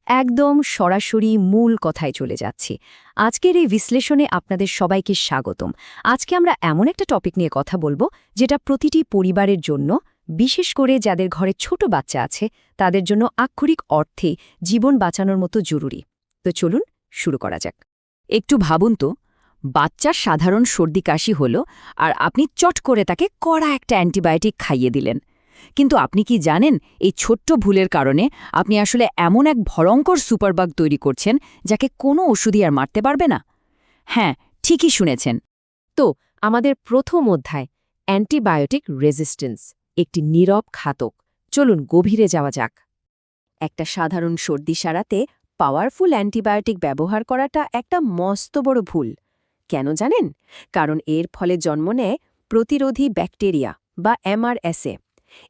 একদম সরাসরি মূল কথায় চলে যাচ্ছি। আজকের এই বিশ্লেষণে আপনাদের সবাইকে স্বাগতম। আজকে আমরা এমন একটা টপিক নিয়ে কথা বলবো যেটা প্রতিটি পরিবারের জন্য, বিশেষ করে যাদের ঘরে ছোট বাচ্চা আছে, তাদের জন্য আক্ষরিক অর্থে জীবন বাঁচানোর মতো জরুরি। তো চলুন শুরু করা যাক। একটু ভাবুন তো, বাচ্চার সাধারণ সর্দি কাশি হলো আর আপনি চট করে তাকে কড়া একটা অ্যান্টিবায়োটিক খাইয়ে দিলেন। কিন্তু আপনি কি জানেন, এই ছোট্ট ভুলের কারণে আপনি আসলে এমন এক ভয়ঙ্কর সুপারবাগ তৈরি করছেন যাকে কোনো ওষুধই আর মারতে পারবে না? হ্যাঁ, ঠিকই শুনেছেন। তো আমাদের প্রথম অধ্যায় অ্যান্টিবায়োটিক রেজিস্ট্যান্স, একটি নীরব ঘাতক। চলুন গভীরে যাওয়া যাক। একটা সাধারণ সর্দি সারাতে পাওয়ারফুল অ্যান্টিবায়োটিক ব্যবহার করাটা একটা মস্ত বড় ভুল। কেন জানেন? কারণ এর ফলে জন্ম নেয় প্রতিরোধী ব্যাকটেরিয়া বা এমআরএসএ।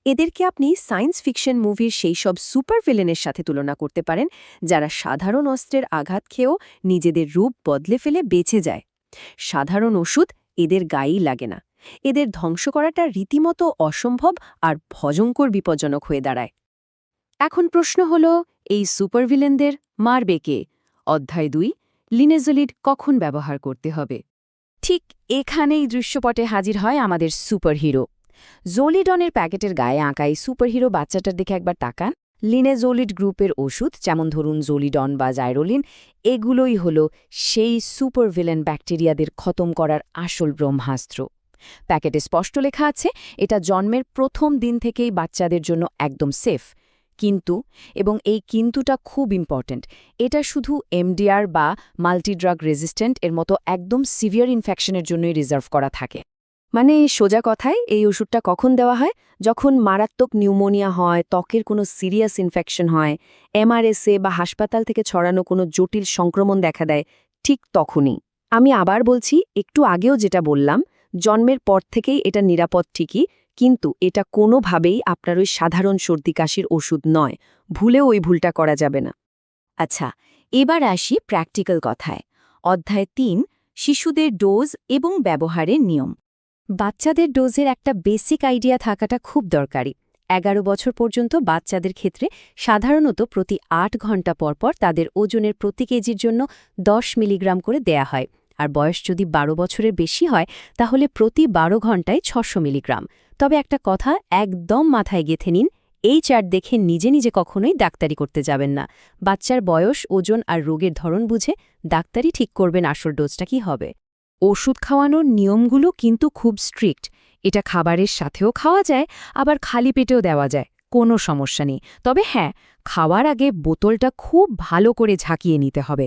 এদেরকে আপনি সায়েন্স ফিকশন মুভির সেই সব সুপার ভিলেনের সাথে তুলনা করতে পারেন যারা সাধারণ অস্ত্রের আঘাত খেয়েও নিজেদের রূপ বদলে ফেলে বেঁচে যায়। সাধারণ ওষুধ এদের গায়েই লাগে না। এদের ধ্বংস করাটা রীতিমতো অসম্ভব আর ভয়ঙ্কর বিপজ্জনক হয়ে দাঁড়ায়। এখন প্রশ্ন হল, এই সুপারভিলেনদের মারবে কে? অধ্যায় ২, লিনেজোলিড কখন ব্যবহার করতে হবে। ঠিক এখানেই দৃশ্যপটে হাজির হয় আমাদের সুপারহিরো। জোলিডনের প্যাকেটের গায়ে আঁকা এই সুপারহিরো বাচ্চাটার দিকে একবার তাকান। লিনেজোলিড গ্রুপের ওষুধ, যেমন ধরুন জোলিডন বা জাইরোলিন, এগুলোই হল সেই সুপারভিলেন ব্যাকটেরিয়াদের খতম করার আসল ব্রহ্মাস্ত্র। প্যাকেটে স্পষ্ট লেখা আছে এটা জন্মের প্রথম দিন থেকেই বাচ্চাদের জন্য একদম সেফ। কিন্তু, এবং এই কিন্তুটা খুব ইম্পর্ট্যান্ট, এটা শুধু এমডিআর বা মাল্টিড্রাগ রেজিস্ট্যান্ট এর মতো একদম সিভিয়ার ইনফেকশনের জন্যই রিজার্ভ করা থাকে। মানে সোজা কথায় এই ওষুধটা কখন দেওয়া হয়? যখন মারাত্মক নিউমোনিয়া হয়, ত্বকের কোনো সিরিয়াস ইনফেকশন হয়, এমআরএসএ বা হাসপাতাল থেকে ছড়ানো কোনো জটিল সংক্রমণ দেখা দেয়, ঠিক তখনই। আমি আবার বলছি, একটু আগেও যেটা বললাম, জন্মের পর থেকেই এটা নিরাপদ ঠিকই, কিন্তু এটা কোনোভাবেই আপনার ওই সাধারণ সর্দি কাশির ওষুধ নয়। ভুলেও ওই ভুলটা করা যাবে না। আচ্ছা, এবার আসি প্র্যাকটিক্যাল কথায়। অধ্যায় ৩, শিশুদের ডোজ এবং ব্যবহারের নিয়ম। বাচ্চাদের ডোজের একটা বেসিক আইডিয়া থাকাটা খুব দরকারি। ১১ বছর পর্যন্ত বাচ্চাদের ক্ষেত্রে সাধারণত প্রতি ৮ ঘণ্টা পরপর তাদের ওজনের প্রতি কেজির জন্য ১০ মিলিগ্রাম করে দেয়া হয়। আর বয়স যদি ১২ বছরের বেশি হয় তাহলে প্রতি ১২ ঘণ্টায় ৬০০ মিলিগ্রাম। তবে একটা কথা একদম মাথায় গেঁথে নিন, এই চার্ট দেখে নিজে নিজে কখনোই ডাক্তারি করতে যাবেন না। বাচ্চার বয়স, ওজন আর রোগের ধরন বুঝে ডাক্তারি ঠিক করবেন আসল ডোজটা কী হবে। ওষুধ খাওয়ানোর নিয়মগুলো কিন্তু খুব স্ট্রিক্ট। এটা খাবারের সাথেও খাওয়া যায়, আবার খালি পেটেও দেওয়া যায়, কোনো সমস্যা নেই। তবে হ্যাঁ, খাওয়ার আগে বোতলটা খুব ভালো করে ঝাঁকিয়ে নিতে হবে।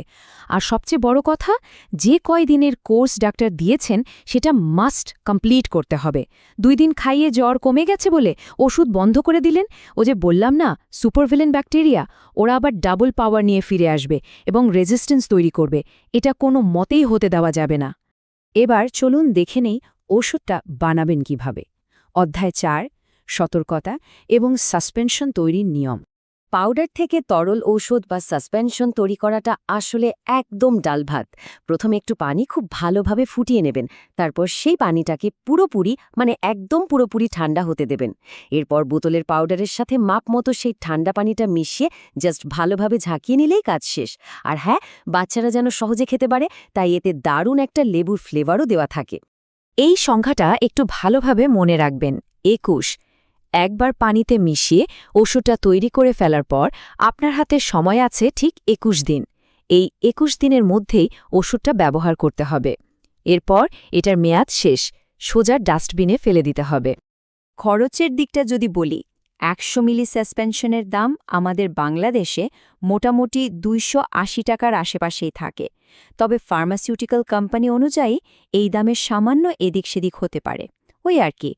আর সবচেয়ে বড় কথা, যে কয়দিনের কোর্স ডাক্তার দিয়েছেন সেটা মাস্ট কমপ্লিট করতে হবে। ২ দিন খাইয়ে জ্বর কমে গেছে বলে ওষুধ বন্ধ করে দিলেন, ও যে বললাম না সুপারভিলেন ব্যাকটেরিয়া, ওরা আবার ডাবল পাওয়ার নিয়ে ফিরে আসবে এবং রেজিস্ট্যান্স তৈরি করবে। এটা কোনো মতেই হতে দেওয়া যাবে না। এবার চলুন দেখে নেই ওষুধটা বানাবেন কিভাবে। অধ্যায় ৪, সতর্কতা এবং সাসপেনশন তৈরির নিয়ম। পাউডার থেকে তরল ঔষধ বা সাসপেনশন তৈরি করাটা আসলে একদম ডাল ভাত। প্রথমে একটু পানি খুব ভালোভাবে ফুটিয়ে নেবেন, তারপর সেই পানিটাকে একদম পুরোপুরি ঠান্ডা হতে দেবেন। এরপর বোতলের পাউডারের সাথে মাপ মতো সেই ঠান্ডা পানিটা মিশিয়ে জাস্ট ভালোভাবে ঝাঁকিয়ে নিলেই কাজ শেষ। আর হ্যাঁ, বাচ্চারা যেন সহজে খেতে পারে তাই এতে দারুণ একটা লেবুর ফ্লেভারও দেওয়া থাকে। এই সংখ্যাটা একটু ভালোভাবে মনে রাখবেন, ২১। একবার পানিতে মিশিয়ে ওষুধটা তৈরি করে ফেলার পর আপনার হাতে সময় আছে ঠিক ২১ দিন। এই ২১ দিনের মধ্যেই ওষুধটা ব্যবহার করতে হবে। এরপর এটার মেয়াদ শেষ, সোজা ডাস্টবিনে ফেলে দিতে হবে। খরচের দিকটা যদি বলি, ১০০ মিলি সাসপেনশনের দাম আমাদের বাংলাদেশে মোটামুটি ২৮০ টাকার আশেপাশেই থাকে। তবে ফার্মাসিউটিক্যাল কোম্পানি অনুযায়ী এই দামের সামান্য এদিক সেদিক হতে পারে, ওই আর কি।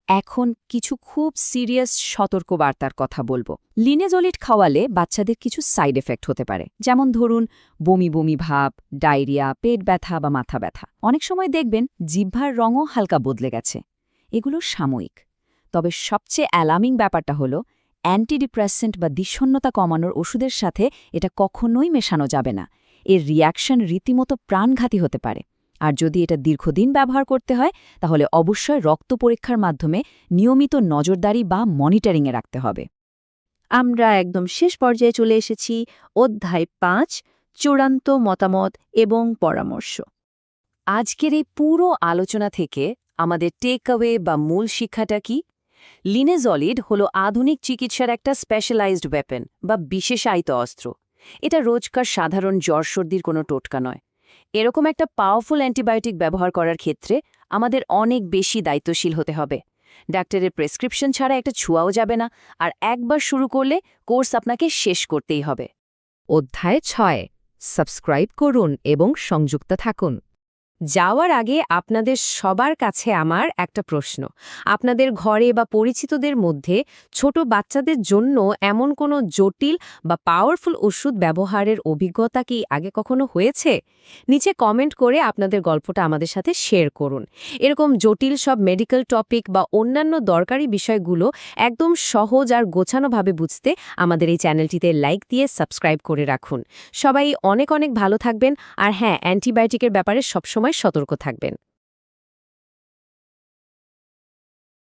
এখন কিছু খুব সিরিয়াস সতর্কবার্তার কথা বলবো। লিনেজোলিড খাওয়ালে বাচ্চাদের কিছু সাইড এফেক্ট হতে পারে, যেমন ধরুন বমি বমি ভাব, ডায়রিয়া, পেট ব্যথা বা মাথা ব্যথা। অনেক সময় দেখবেন জিহ্বার রঙও হালকা বদলে গেছে। এগুলো সাময়িক। তবে সবচেয়ে অ্যালার্মিং ব্যাপারটা হলো, অ্যান্টিডিপ্রেসেন্ট বা বিষণ্ণতা কমানোর ওষুধের সাথে এটা কখনোই মেশানো যাবে না। এর রিয়াকশন রীতিমতো প্রাণঘাতী হতে পারে। আর যদি এটা দীর্ঘদিন ব্যবহার করতে হয় তাহলে অবশ্যই রক্ত পরীক্ষার মাধ্যমে নিয়মিত নজরদারি বা মনিটরিংয়ে রাখতে হবে। আমরা একদম শেষ পর্যায়ে চলে এসেছি, অধ্যায় 5, চূড়ান্ত মতামত এবং পরামর্শ। আজকের এই পুরো আলোচনা থেকে আমাদের টেক অ্যাওয়ে বা মূল শিক্ষাটা কি? লিনেজলিড হলো আধুনিক চিকিৎসার একটা স্পেশালাইজড ওয়েপন বা বিশেষায়িত অস্ত্র। এটা রোজকার সাধারণ জ্বর সর্দির কোনো টোটকা নয়। এরকম একটা পাওয়ারফুল অ্যান্টিবায়োটিক ব্যবহার করার ক্ষেত্রে আমাদের অনেক বেশি দায়িত্বশীল হতে হবে। ডাক্তারের প্রেসক্রিপশন ছাড়া একটা ছোঁয়াও যাবে না, আর একবার শুরু করলে কোর্স আপনাকে শেষ করতেই হবে। অধ্যায় 6, সাবস্ক্রাইব করুন এবং সংযুক্ত থাকুন। যাওয়ার আগে আপনাদের সবার কাছে আমার একটা প্রশ্ন। আপনাদের ঘরে বা পরিচিতদের মধ্যে ছোট বাচ্চাদের জন্য এমন কোনো জটিল বা পাওয়ারফুল ওষুধ ব্যবহারের অভিজ্ঞতা কি আগে কখনো হয়েছে? নিচে কমেন্ট করে আপনাদের গল্পটা আমাদের সাথে শেয়ার করুন। এরকম জটিল সব মেডিকেল টপিক বা অন্যান্য দরকারি বিষয়গুলো একদম সহজ আর গোছানোভাবে বুঝতে আমাদের এই চ্যানেলটিতে লাইক দিয়ে সাবস্ক্রাইব করে রাখুন। সবাই অনেক অনেক ভালো থাকবেন, আর হ্যাঁ, অ্যান্টিবায়োটিকের ব্যাপারে সবসময় সতর্ক থাকবেন।